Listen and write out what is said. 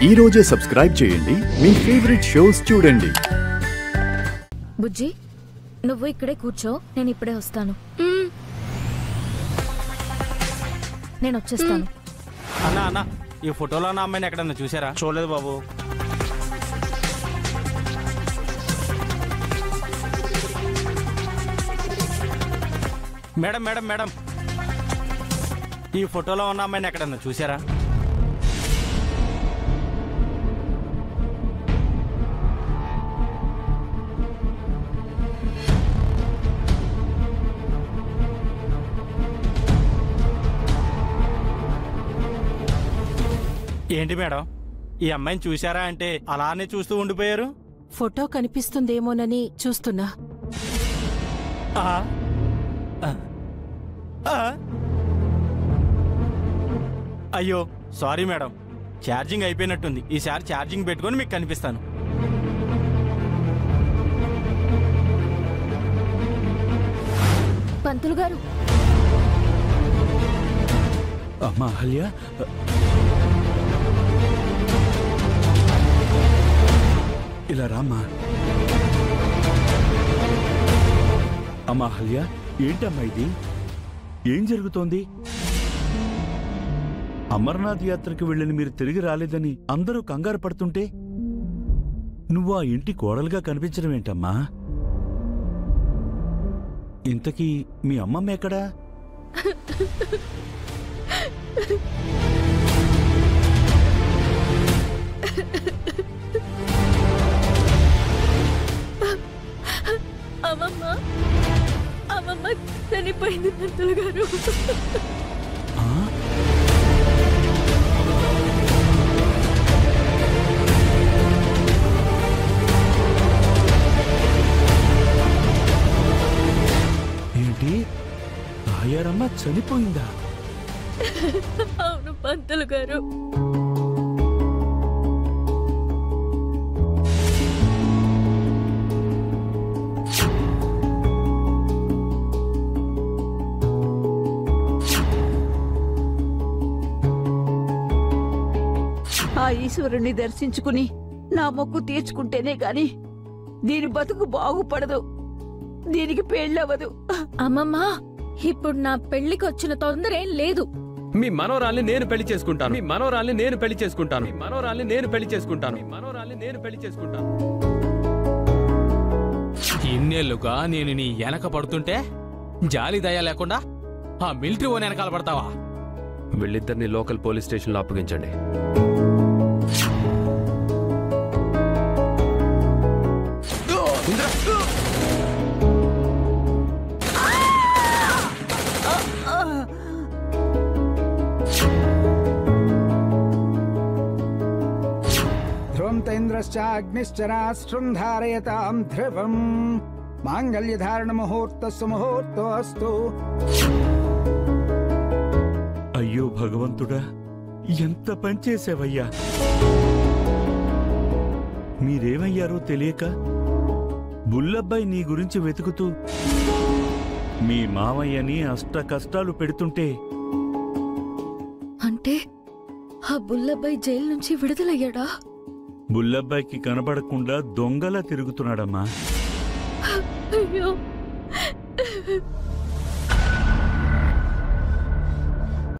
ఈ రోజే సబ్స్క్రైబ్ చేయండి, మీ ఫేవరెట్ షోస్ చూడండి. బుజ్జి, నువ్వు ఇక్కడే కూర్చో, నేను ఇప్పుడే వస్తాను. నేను వచ్చేస్తాను. అన్నా అన్నా, ఈ ఫోటోలో ఉన్న అమ్మాయిని ఎక్కడన్నా చూసారా? చూడలేదు బాబు. మేడం మేడం మేడం, ఈ ఫోటోలో ఉన్న అమ్మాయిని ఎక్కడన్నా చూసారా? ఏంటి మేడం, ఈ అమ్మాయిని చూసారా అంటే అలానే చూస్తూ ఉండిపోయారు? ఫోటో కనిపిస్తుందేమోనని చూస్తున్నా. అయ్యో సారీ మేడం, ఛార్జింగ్ అయిపోయినట్టుంది. ఈసారి ఛార్జింగ్ పెట్టుకొని మీకు కనిపిస్తాను. పంతులు గారు. అమ్మా అహల్య, ఇలా రామ్మా. అమ్మా అహల్య, ఏంటమ్మా ఇది? ఏం జరుగుతోంది? అమర్నాథ్ యాత్రకు వెళ్ళని మీరు తిరిగి రాలేదని అందరూ కంగారు పడుతుంటే నువ్వు ఆ ఇంటి కోడలుగా కనిపించడం ఏంటమ్మా? ఇంతకీ మీ అమ్మమ్మ ఎక్కడా? అమ్మమ్మ చనిపోయింది పంతులు గారు. ఏంటి, తాయారమ్మ చనిపోయిందా? అవును పంతులు గారు. ఆ ఈశ్వరుణ్ణి దర్శించుకుని నా మొక్కు తీర్చుకుంటేనే గాని దీని బతుకు బాగుపడదు, దీనికి పెళ్ళవదు. అమ్మమ్మ, ఇప్పుడు నా పెళ్లికి వచ్చిన తొందర ఏం లేదు. మీ మనోరాల్ని నేను పెళ్లి చేసుకుంటాను, మీ మనోరాల్ని నేను పెళ్లి చేసుకుంటాను, మీ మనోరాల్ని నేను పెళ్లి చేసుకుంటాను, మీ మనోరాల్ని నేను పెళ్లి చేసుకుంటాను. ఇన్నేళ్లుగా నేను నీ వెనక పడుతుంటే జాలి దయ లేకుండా ఆ మిలిటరీ ఓన్ వెనకాల పడతావా? వీళ్ళిద్దరిని లోకల్ పోలీస్ స్టేషన్లో అప్పగించండి. ధ్రువంతేంద్రశ్చాగ్నిశ్చరాష్ట్రం ధారయతాం ధ్రువం మాంగళ్యధారణ ముహూర్తస్సు ముహూర్తోస్తు. అయ్యో భగవంతుడా, ఎంత పనిచేసావయ్యా! మీరేమయ్యారో తెలియక బుల్లబ్బాయి నీ గురించి వెతుకుతూ మీ మామయ్యని అష్ట కష్టాలు పెడుతుంటే. అంటే ఆ బుల్లబ్బాయి జైలు నుంచి విడుదలయ్యాడా? బుల్లబ్బాయికి కనబడకుండా దొంగలా తిరుగుతున్నాడమ్మా. అయ్యో